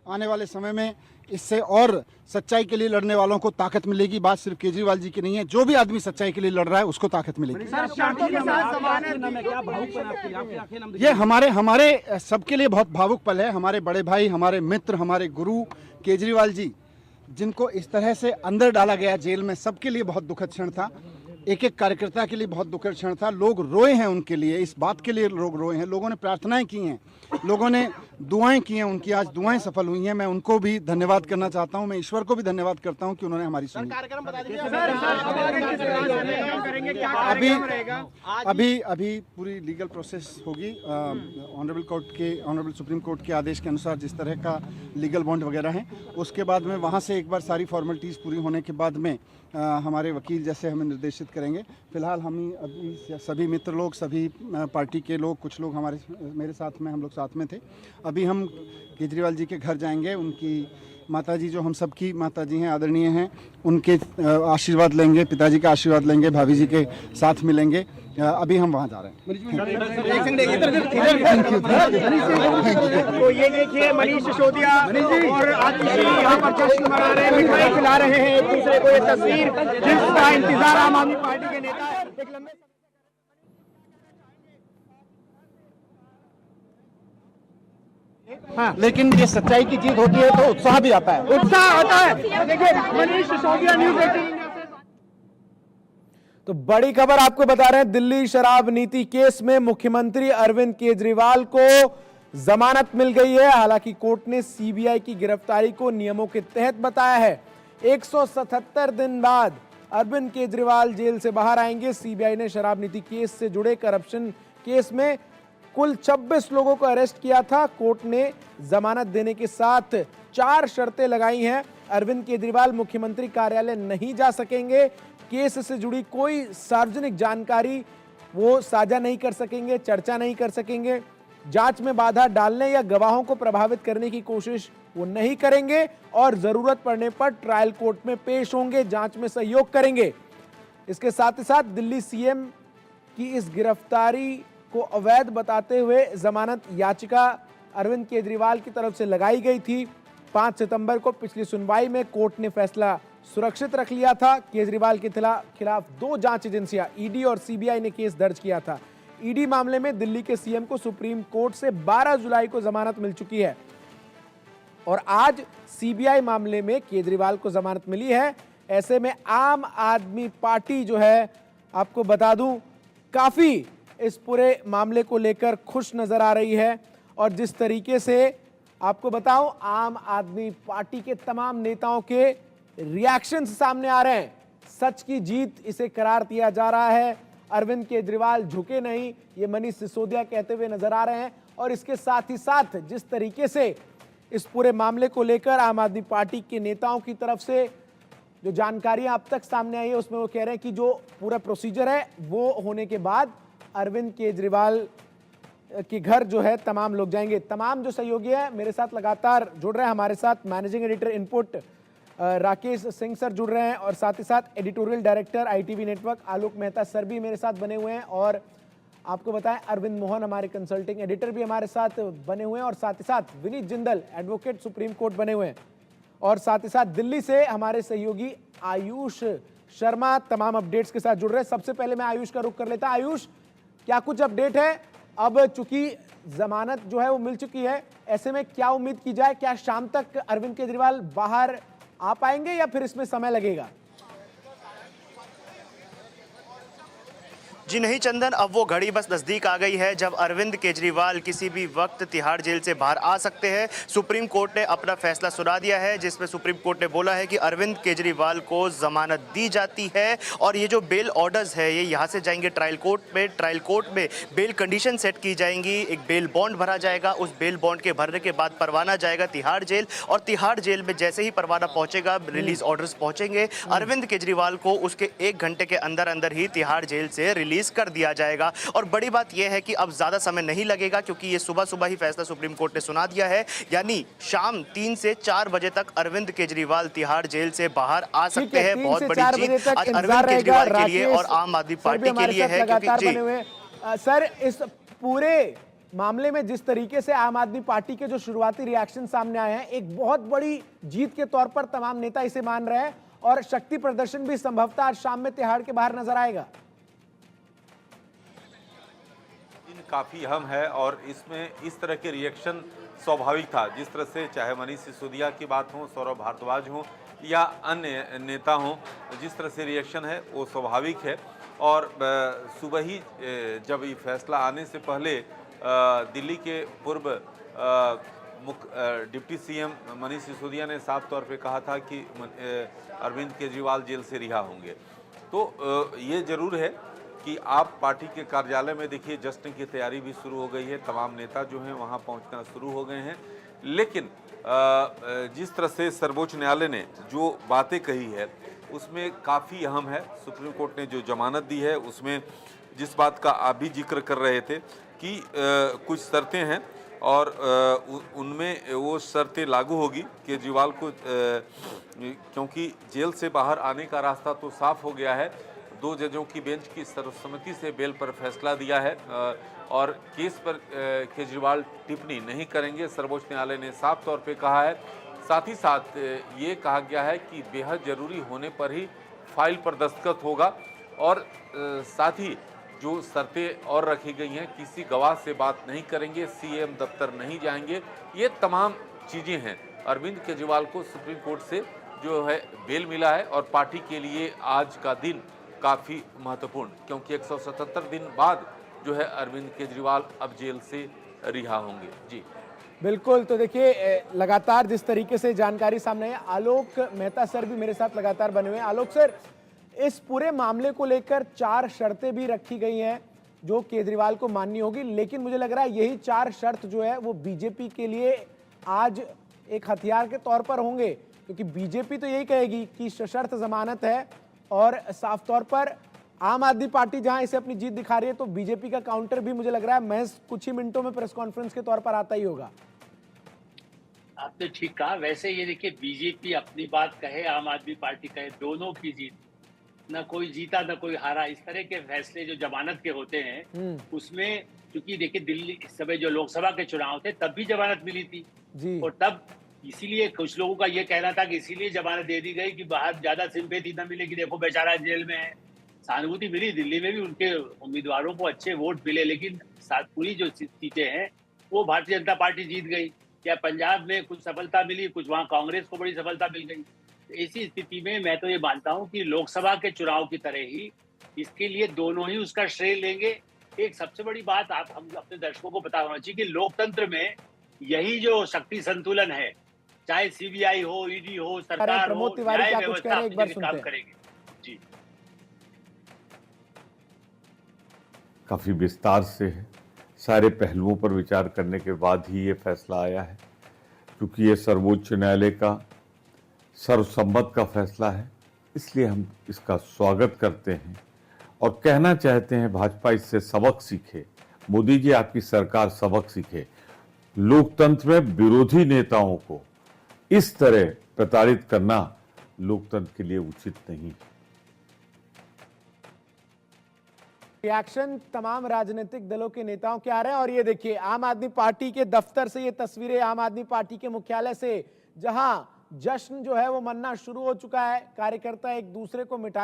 आने वाले समय में इससे और सच्चाई के लिए लड़ने वालों को ताकत मिलेगी। बात सिर्फ केजरीवाल जी की नहीं है, जो भी आदमी सच्चाई के लिए लड़ रहा है उसको ताकत मिलेगी। ये हमारे सबके लिए बहुत भावुक पल है। हमारे बड़े भाई, हमारे मित्र, हमारे गुरु केजरीवाल जी, जिनको इस तरह से अंदर डाला गया जेल में, सबके लिए बहुत दुखद क्षण था। एक एक कार्यकर्ता के लिए बहुत दुखद क्षण था। लोग रोए हैं उनके लिए, इस बात के लिए लोग रोए हैं। लोगों ने प्रार्थनाएं की हैं, लोगों ने दुआएं की हैं, उनकी आज दुआएं सफल हुई हैं। मैं उनको भी धन्यवाद करना चाहता हूं। मैं ईश्वर को भी धन्यवाद करता हूं कि उन्होंने हमारी सुनी। अभी पूरी लीगल प्रोसेस होगी। ऑनरेबल सुप्रीम कोर्ट के आदेश के अनुसार जिस तरह का लीगल बॉन्ड वगैरह है, उसके बाद में वहाँ से एक बार सारी फॉर्मेलिटीज़ पूरी होने के बाद में हमारे वकील जैसे हमें निर्देशित करेंगे। फिलहाल हम ही अभी सभी मित्र लोग, सभी पार्टी के लोग, कुछ लोग मेरे साथ में, हम लोग साथ में थे। अभी हम केजरीवाल जी के घर जाएंगे। उनकी माताजी, जो हम सबकी माताजी हैं, आदरणीय हैं, उनके आशीर्वाद लेंगे, पिताजी का आशीर्वाद लेंगे, भाभी जी के साथ मिलेंगे। अभी हम वहाँ जा रहे हैं। तो ये देखिए मनीष सिसोदिया और आतिशी यहाँ पर जश्न मना रहे हैं, मिठाई खिला रहे हैं एक दूसरे को। ये तस्वीर जिसका इंतजार आम आदमी पार्टी के नेता एक लंबे हाँ, लेकिन ये सच्चाई की जीत होती है तो उत्साह भी आता है। उत्साह आता है। देखिए मनीष सिसोदिया, न्यूज़ 18 इंडिया से। तो बड़ी खबर आपको बता रहे हैं, दिल्ली शराब नीति केस में मुख्यमंत्री अरविंद केजरीवाल को जमानत मिल गई है। हालांकि कोर्ट ने सीबीआई की गिरफ्तारी को नियमों के तहत बताया है। 177 दिन बाद अरविंद केजरीवाल जेल से बाहर आएंगे। सीबीआई ने शराब नीति केस से जुड़े करप्शन केस में कुल 26 लोगों को अरेस्ट किया था। कोर्ट ने जमानत देने के साथ 4 शर्तें लगाई हैं। अरविंद केजरीवाल मुख्यमंत्री कार्यालय नहीं जा सकेंगे। केस से जुड़ी कोई सार्वजनिक जानकारी वो साझा नहीं कर सकेंगे, चर्चा नहीं कर सकेंगे। जांच में बाधा डालने या गवाहों को प्रभावित करने की कोशिश वो नहीं करेंगे और जरूरत पड़ने पर ट्रायल कोर्ट में पेश होंगे, जांच में सहयोग करेंगे। इसके साथ ही साथ दिल्ली सीएम की इस गिरफ्तारी को अवैध बताते हुए जमानत याचिका अरविंद केजरीवाल की तरफ से लगाई गई थी। 5 सितंबर को पिछली सुनवाई में कोर्ट ने फैसला सुरक्षित रख लिया था। केजरीवाल के खिलाफ 2 जांच एजेंसियां ईडी और सीबीआई ने केस दर्ज किया था। ईडी मामले में दिल्ली के सीएम को सुप्रीम कोर्ट से 12 जुलाई को जमानत मिल चुकी है और आज सीबीआई मामले में केजरीवाल को जमानत मिली है। ऐसे में आम आदमी पार्टी जो है, आपको बता दूं, काफी इस पूरे मामले को लेकर खुश नजर आ रही है। और जिस तरीके से आपको बताऊं, आम आदमी पार्टी के तमाम नेताओं के रिएक्शंस सामने आ रहे हैं। सच की जीत इसे करार दिया जा रहा है। अरविंद केजरीवाल झुके नहीं, ये मनीष सिसोदिया कहते हुए नजर आ रहे हैं। और इसके साथ ही साथ जिस तरीके से इस पूरे मामले को लेकर आम आदमी पार्टी के नेताओं की तरफ से जो जानकारियां अब तक सामने आई है, उसमें वो कह रहे हैं कि जो पूरा प्रोसीजर है वो होने के बाद अरविंद केजरीवाल के घर जो है तमाम लोग जाएंगे। तमाम जो सहयोगी हैं मेरे साथ लगातार जुड़ रहे हैं। हमारे साथ managing editor input Rakesh Singh sir जुड़ रहे हैं और साथ ही साथ editorial director ITV network Alok Mehta sir भी मेरे साथ बने हुए हैं। और आपको बताएं, अरविंद मोहन हमारे कंसल्टिंग एडिटर भी हमारे साथ बने हुए हैं और साथ ही साथ Vineet Jindal advocate supreme court बने हुए हैं। और साथ ही साथ दिल्ली से हमारे सहयोगी आयुष शर्मा तमाम अपडेट्स के साथ जुड़ रहे हैं। सबसे पहले मैं आयुष का रुख कर लेता। आयुष, क्या कुछ अपडेट है? अब चूंकि जमानत जो है वो मिल चुकी है, ऐसे में क्या उम्मीद की जाए? क्या शाम तक अरविंद केजरीवाल बाहर आ पाएंगे या फिर इसमें समय लगेगा? जी नहीं चंदन, अब वो घड़ी बस नज़दीक आ गई है जब अरविंद केजरीवाल किसी भी वक्त तिहाड़ जेल से बाहर आ सकते हैं। सुप्रीम कोर्ट ने अपना फैसला सुना दिया है, जिसमें सुप्रीम कोर्ट ने बोला है कि अरविंद केजरीवाल को जमानत दी जाती है और ये जो बेल ऑर्डर्स है ये यहाँ से जाएंगे ट्रायल कोर्ट में। ट्रायल कोर्ट में बेल कंडीशन सेट की जाएंगी, एक बेल बॉन्ड भरा जाएगा। उस बेल बॉन्ड के भरने के बाद परवाना जाएगा तिहाड़ जेल और तिहाड़ जेल में जैसे ही परवाना पहुंचेगा, रिलीज ऑर्डर्स पहुंचेंगे, अरविंद केजरीवाल को उसके 1 घंटे के अंदर अंदर ही तिहाड़ जेल से रिलीज कर दिया जाएगा। और बड़ी बात यह है कि अब ज्यादा समय नहीं लगेगा क्योंकि ये सुबह सुबह ही फैसला सुप्रीम कोर्ट ने सुना दिया है, यानी शाम 3 से 4 बजे तक अरविंद केजरीवाल तिहाड़ जेल से बाहर आ सकते हैं। बहुत बड़ी जीत आज अरविंद केजरीवाल के लिए और आम आदमी पार्टी के लिए है। क्योंकि सर, इस पूरे मामले में जिस तरीके से आम आदमी पार्टी के जो शुरुआती रिएक्शन सामने आए हैं, एक बहुत बड़ी जीत के तौर पर तमाम नेता इसे मान रहे हैं और शक्ति प्रदर्शन भी संभवतः आज शाम में तिहाड़ के बाहर नजर आएगा। काफ़ी अहम है और इसमें इस तरह के रिएक्शन स्वाभाविक था। जिस तरह से चाहे मनीष सिसोदिया की बात हो, सौरभ भारद्वाज हो या अन्य नेता हों, जिस तरह से रिएक्शन है वो स्वाभाविक है। और सुबह ही जब ये फैसला आने से पहले दिल्ली के पूर्व डिप्टी सीएम मनीष सिसोदिया ने साफ तौर पे कहा था कि अरविंद केजरीवाल जेल से रिहा होंगे। तो ये ज़रूर है कि आप पार्टी के कार्यालय में देखिए जश्न की तैयारी भी शुरू हो गई है, तमाम नेता जो हैं वहाँ पहुँचना शुरू हो गए हैं। लेकिन जिस तरह से सर्वोच्च न्यायालय ने जो बातें कही है उसमें काफ़ी अहम है। सुप्रीम कोर्ट ने जो जमानत दी है उसमें जिस बात का आप भी जिक्र कर रहे थे कि कुछ शर्तें हैं और उनमें वो शर्तें लागू होगी केजरीवाल को, क्योंकि जेल से बाहर आने का रास्ता तो साफ हो गया है। 2 जजों की बेंच की सर्वसम्मति से बेल पर फैसला दिया है और केस पर केजरीवाल टिप्पणी नहीं करेंगे, सर्वोच्च न्यायालय ने साफ तौर पे कहा है। साथ ही साथ ये कहा गया है कि बेहद ज़रूरी होने पर ही फाइल पर दस्तखत होगा और साथ ही जो शर्तें और रखी गई हैं, किसी गवाह से बात नहीं करेंगे, सीएम दफ्तर नहीं जाएंगे, ये तमाम चीज़ें हैं। अरविंद केजरीवाल को सुप्रीम कोर्ट से जो है बेल मिला है और पार्टी के लिए आज का दिन काफ़ी महत्वपूर्ण, क्योंकि 177 दिन बाद जो है अरविंद केजरीवाल अब जेल से रिहा होंगे। जी बिल्कुल, तो देखिए लगातार जिस तरीके से जानकारी सामने है, आलोक मेहता सर भी मेरे साथ लगातार बने हुए हैं। आलोक सर, इस पूरे मामले को लेकर 4 शर्तें भी रखी गई हैं जो केजरीवाल को माननी होगी, लेकिन मुझे लग रहा है यही 4 शर्त जो है वो बीजेपी के लिए आज एक हथियार के तौर पर होंगे, क्योंकि बीजेपी तो यही कहेगी कि सशर्त जमानत है और साफ तौर पर आम आदमी पार्टी जहां इसे अपनी जीत दिखा रही है, तो बीजेपी का काउंटर भी मुझे लग रहा है महज कुछ ही मिनटों में प्रेस कॉन्फ्रेंस के तौर पर आता ही होगा। आपने ठीक कहा। वैसे ये देखिए, बीजेपी अपनी बात कहे, आम आदमी पार्टी कहे, दोनों की जीत, ना कोई जीता ना कोई हारा। इस तरह के फैसले जो जमानत के होते हैं उसमें, क्योंकि देखिए दिल्ली इस समय जो लोकसभा के चुनाव थे तब भी जमानत मिली थी जी। और तब इसीलिए कुछ लोगों का ये कहना था कि इसीलिए जमानत दे दी गई कि बाहर ज्यादा सिंपैथी न मिले कि देखो बेचारा जेल में है। सहानुभूति मिली, दिल्ली में भी उनके उम्मीदवारों को अच्छे वोट मिले, लेकिन पूरी जो सीटें हैं वो भारतीय जनता पार्टी जीत गई। या पंजाब में कुछ सफलता मिली, कुछ वहाँ कांग्रेस को बड़ी सफलता मिल गई। ऐसी स्थिति में मैं तो ये मानता हूं कि लोकसभा के चुनाव की तरह ही इसके लिए दोनों ही उसका श्रेय लेंगे। एक सबसे बड़ी बात हम अपने दर्शकों को पता होना चाहिए कि लोकतंत्र में यही जो शक्ति संतुलन है, चाहे सीबीआई हो, ईडी हो, सरकार हो, न्याय व्यवस्था काम करेंगे। जी, काफ़ी विस्तार से है, सारे पहलुओं पर विचार करने के बाद ही ये फैसला आया है, क्योंकि ये सर्वोच्च न्यायालय का सर्वसम्मत का फैसला है, इसलिए हम इसका स्वागत करते हैं और कहना चाहते हैं भाजपा इससे सबक सीखे। मोदी जी, आपकी सरकार सबक सीखे। लोकतंत्र में विरोधी नेताओं को इस तरह प्रताड़ित करना लोकतंत्र के लिए उचित नहीं। रिएक्शन तमाम राजनीतिक दलों के नेताओं के आ रहे हैं और ये देखिए आम आदमी पार्टी के दफ्तर से ये तस्वीरें, आम आदमी पार्टी के मुख्यालय से, जहां जश्न जो है वो मनना शुरू हो चुका है। कार्यकर्ता एक दूसरे को मिठाई